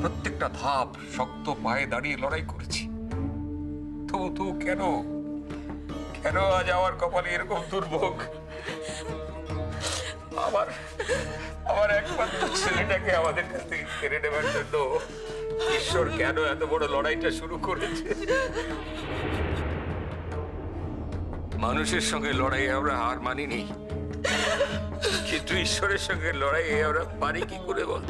প্রত্যেকটা ধাপ শক্ত পায়ে দাঁড়িয়ে লড়াই করেছি। তবু কেন কেন আজ আমার কপালে এরকম দুর্ভোগ? আমার একমাত্র ছেলেটাকে আমাদের কাছ থেকে কেড়ে নেবার জন্য ঈশ্বর কেন এত বড় লড়াইটা শুরু করেছে? মানুষের সঙ্গে লড়াই আমরা হার মানিনি, কিন্তু ঈশ্বরের সঙ্গে লড়াই আমরা পারি কি করে বল?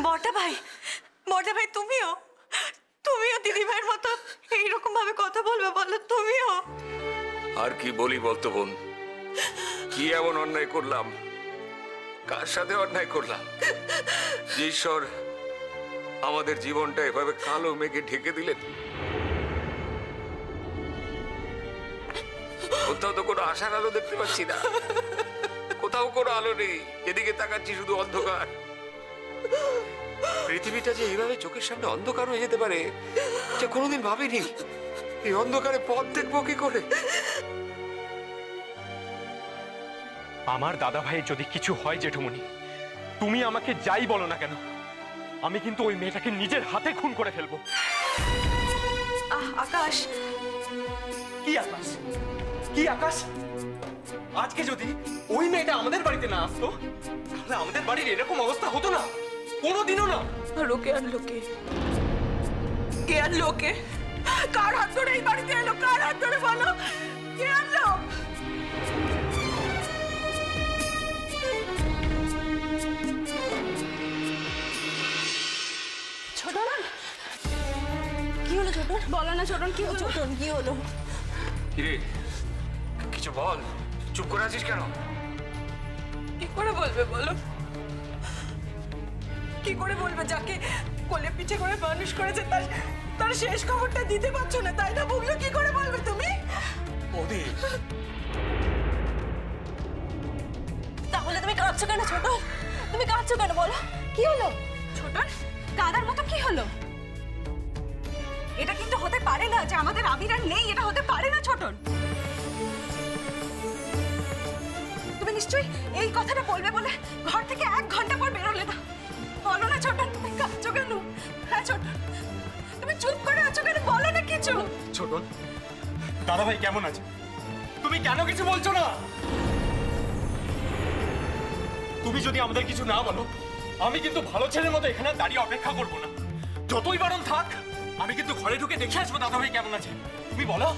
বড়দা ভাই তুমিও দিদি ভাইয়ের মতো এইরকম ভাবে কথা বলবে? বলো তুমিও। আর কি বলি বলতো বোন, কি এমন অন্যায় করলাম? কার সাথে অন্যায় করলাম যে ঈশ্বর আমাদের জীবনটা এভাবে কালো মেঘে ঢেকে দিলেন? কোথাও তো কোনো আশার আলো দেখতে পাচ্ছি না, কোথাও কোনো আলো নেই, যেদিকে তাকাচ্ছি শুধু অন্ধকার। পৃথিবীটা যে এইভাবে চোখের সামনে অন্ধকার হয়ে যেতে পারে যে কোনোদিন ভাবিনি। এই অন্ধকারে পথ দেখবো কি করে? আমার দাদা ভাইয়ের যদি কিছু হয় জেঠুমনি, তুমি আমাকে যাই বলো না কেন, আমি কিন্তু ওই মেয়েটাকে নিজের হাতে খুন করে ফেলবো। আকাশ, কি আকাশ? কি আকাশ? আজকে যদি ওই মেয়েটা আমাদের বাড়িতে না আসতো তাহলে আমাদের বাড়ির এরকম অবস্থা হতো না, কোনোদিনও না। লোকে আনলো কে আনলো? কে কার হাত ধরে এই বাড়িতে এলো? কার হাত ধরে বলো? কে আনলো? ছোটন, কি হলো ছোটন? বলো না ছোটন, কি হলো? ছোটন কি হলো? কিরে, কিছু বল, চুপ করে আছিস কেন? কি করে বলবে বলো? কি করে বলবে? যাকে কোলে পিঠে করে মানুষ করেছে তার শেষ খবরটা দিতে পারছো না, তাই না? বললো কি করে বলবে তুমি? ওদি, তাহলে তুমি কাঁদছো কেন ছোট? তুমি কাঁদছো কেন বলো? কি হলো ছোটন? কাঁদার মতো কি হলো? এটা কিন্তু হতে পারে না যে আমাদের আবির আর নেই, এটা হতে পারে না ছোটন। তুমি নিশ্চয়ই এই কথাটা বলবে বলে ঘর থেকে 1 ঘন্টা পর বেরোলে না। বলো না ছোটন, তুমি কাঁদছো কেন? হ্যাঁ ছোটন, তুমি চুপ করে আছো কেন? বলো না কিছু। ছোটন, দাদা ভাই কেমন আছে? তুমি কেন কিছু বলছো না? তুমি যদি আমাদের কিছু না বলো, আমি কিন্তু ভালো ছেলের মতো এখানে দাঁড়িয়ে অপেক্ষা করবো না। যতই বারণ থাক, আমি কিন্তু ঘরে ঢুকে দেখে আসবো দাদা ভাই কেমন আছে। তুমি বলো।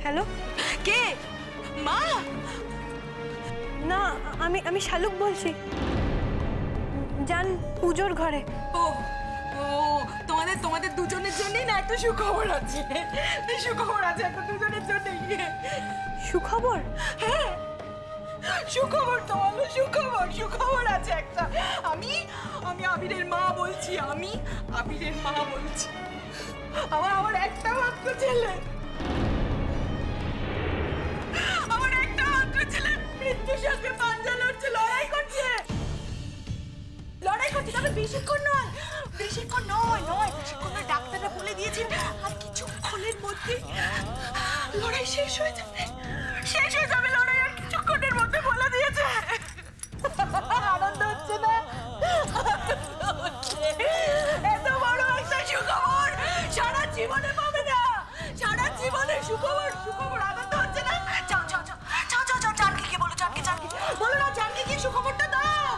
হ্যালো, কে? মা? না, আমি শালুক বলছি, জান পুজোর ঘরে। ও তোমাদের দুজনের জন্যই না একটা সুখবর আছে। সুখবর আছে একটা দুজনের জন্যই। সুখবর? হ্যাঁ, সুখবর তো বলো। সুখবর আছে একটা। আমি আবিরের মা বলছি। আমি আবিরের মা বলছি। আমার একটা মাত্র ছেলে, মৃত্যুর সাথে পাঞ্জা লড়ছে, লড়াই করছে। তবে বেশিক্ষণ নয়। ডাক্তাররা বলে দিয়েছেন আর কিছুক্ষণের মধ্যে লড়াই শেষ হয়ে যাবে। লড়াই আর কিছুক্ষণের মধ্যে বলে দিয়েছে। আনন্দ হচ্ছে না? এত বড় একটা সুখবর সারা জীবনে পাবে না। সারা জীবনে সুখবর আনন্দ হচ্ছে না? যাও জানকি বলো। জানকি বলো না, জানকি কি সুখবরটা দাও।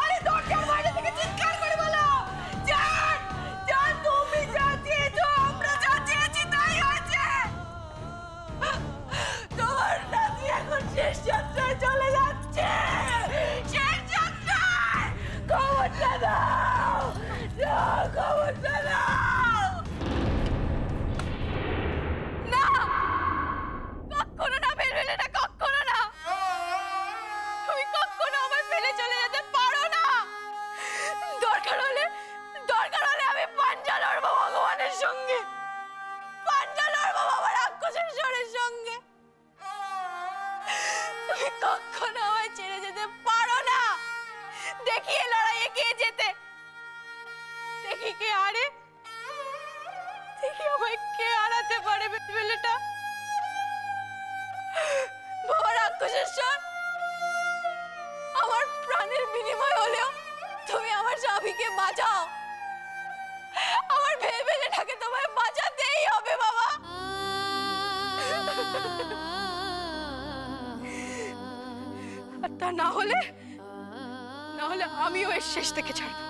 আরে দরজার বাইরে থেকে চিৎকার করে বলো, জান তুমি যা চেয়েছো, আমরা যা চেয়েছি তাই হয়েছে। তোমার নাতি এখন শেষ যাত্রায় চলে যাচ্ছে। শেষ যাত্রায় খবরটা দাও, দাও, খবরটা দাও। না, কখনো না বেলবেলেটা, কখনো না। তুমি কখনো আমায় ফেলে চলে যেতে পারো না। দরকার হলে আমি পাঞ্জা লড়বো ভগবানের সঙ্গে, পাঞ্জা লড়বো বাবা রাক্ষসের সঙ্গে। তুমি কখনো আমায় ছেড়ে যেতে পারো না। দেখি এ লড়াইয়ে কে জেতে, দেখি কে হারে, দেখি আমায় কে হারাতে পারে বেলবেলেটা। বাবা রাক্ষসেশ্বর, আমার প্রাণের বিনিময় হলেও তুমি আমার স্বামীকে বাঁচাও। আমার বেলবেলেটাকে তোমায় বাঁচাতেই হবে বাবা। আর তা না হলে আমিও এর শেষ থেকে ছাড়বো,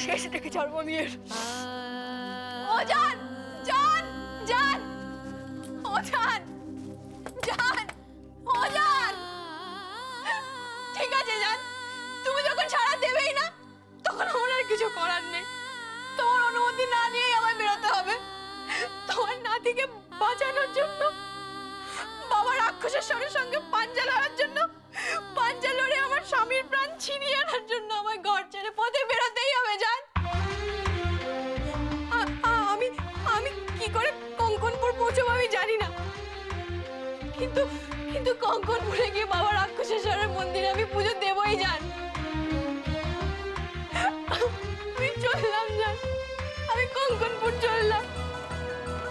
শেষ থেকে ছাড়বো আমি এর। ও জান, জান, জান, ও জান, জান, ও জান। ঠিক আছে জান, তুমি যখন ছাড়া দেবেই না, তখন আমার আর কিছু করার নেই। তোমার অনুমতি না নিয়েই আমায় বেরোতে হবে। তোমার নাতিকে বাঁচানোর জন্য, বাবা রাক্ষসেশ্বরের সঙ্গে পাঞ্জা লড়ার জন্য, পাঞ্জা লড়ে আমার স্বামীর প্রাণ ছিনিয়ে আনার জন্য আমায় ঘর ছেড়ে পথে বেরোতেই হবে জান। আমি কি করে কঙ্কনপুর পৌঁছবো আমি জানি না, কিন্তু কঙ্কনপুরে গিয়ে বাবা রাক্ষসেশ্বরের মন্দিরে আমি পুজো দেবই জান। আমি চললাম জান, আমি কঙ্কনপুর চললাম,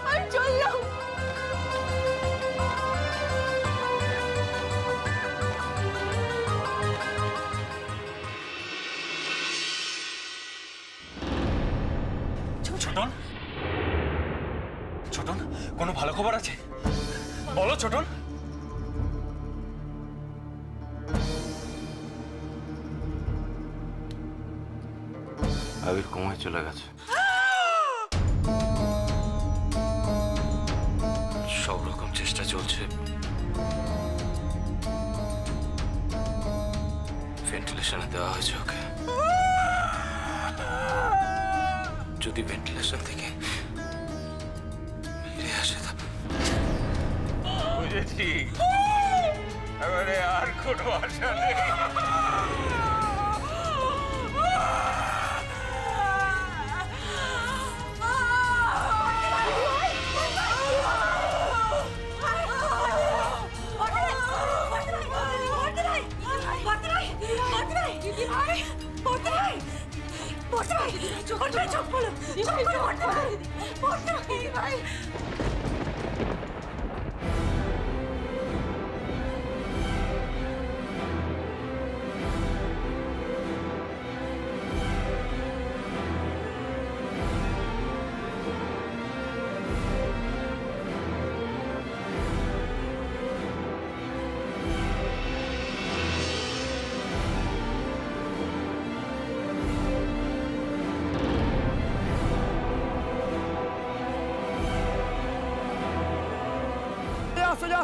আমি চললাম। ছোটন, ছোটন, কোনো ভালো খবর আছে? বলো ছোটন। আবির কোমায় চলে গেছে। সব রকম চেষ্টা চলছে, ভেন্টিলেশনে দেওয়া হয়েছে ওকে। যদি ভেন্টিলেশন থেকে ফিরে আসে তা বুঝেছি, এবারে আর কোনো আশা নেই।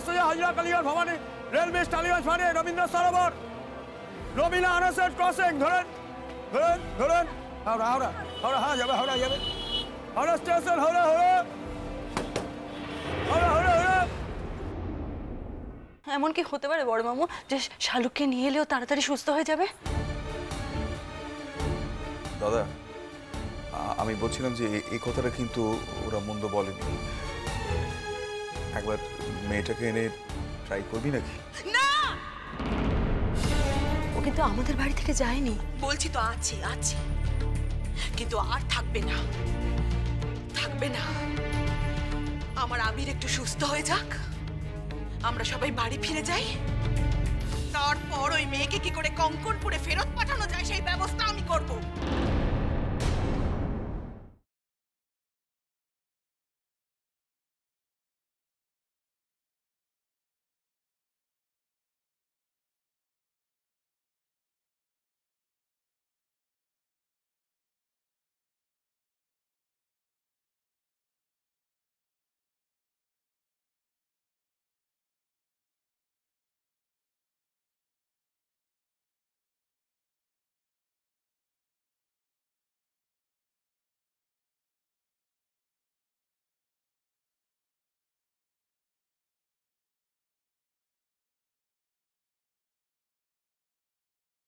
সোজা হাজরা কালীঘাট ভবানী রেলওয়ে টালিগঞ্জ ফাঁড়ে রবীন্দ্র সরোবর রবিনা আনাসেট ক্রসিং। ধরেন ধরেন ধরেন, হাওড়া হাওড়া হাওড়া, হ্যাঁ যাবে, হাওড়া যাবে, হাওড়া স্টেশন, হাওড়া হাওড়া হাওড়া হাওড়া হাওড়া। এমন কি হতে পারে বড় মামু যে শালুককে নিয়ে এলেও তাড়াতাড়ি সুস্থ হয়ে যাবে? দাদা, আমি বলছিলাম যে এই কথাটা কিন্তু ওরা মন্দ বলেনি। একবার মেয়েটাকে এনে ট্রাই করবি নাকি? না, ও কিন্তু আমাদের বাড়ি থেকে যায়নি। বলছি তো আছে আছে, কিন্তু আর থাকবে না, থাকবে না। আমার আবির একটু সুস্থ হয়ে যাক, আমরা সবাই বাড়ি ফিরে যাই, তারপর ওই মেয়েকে কি করে কঙ্কনপুরে ফেরত পাঠানো যায় সেই ব্যবস্থা আমি করব।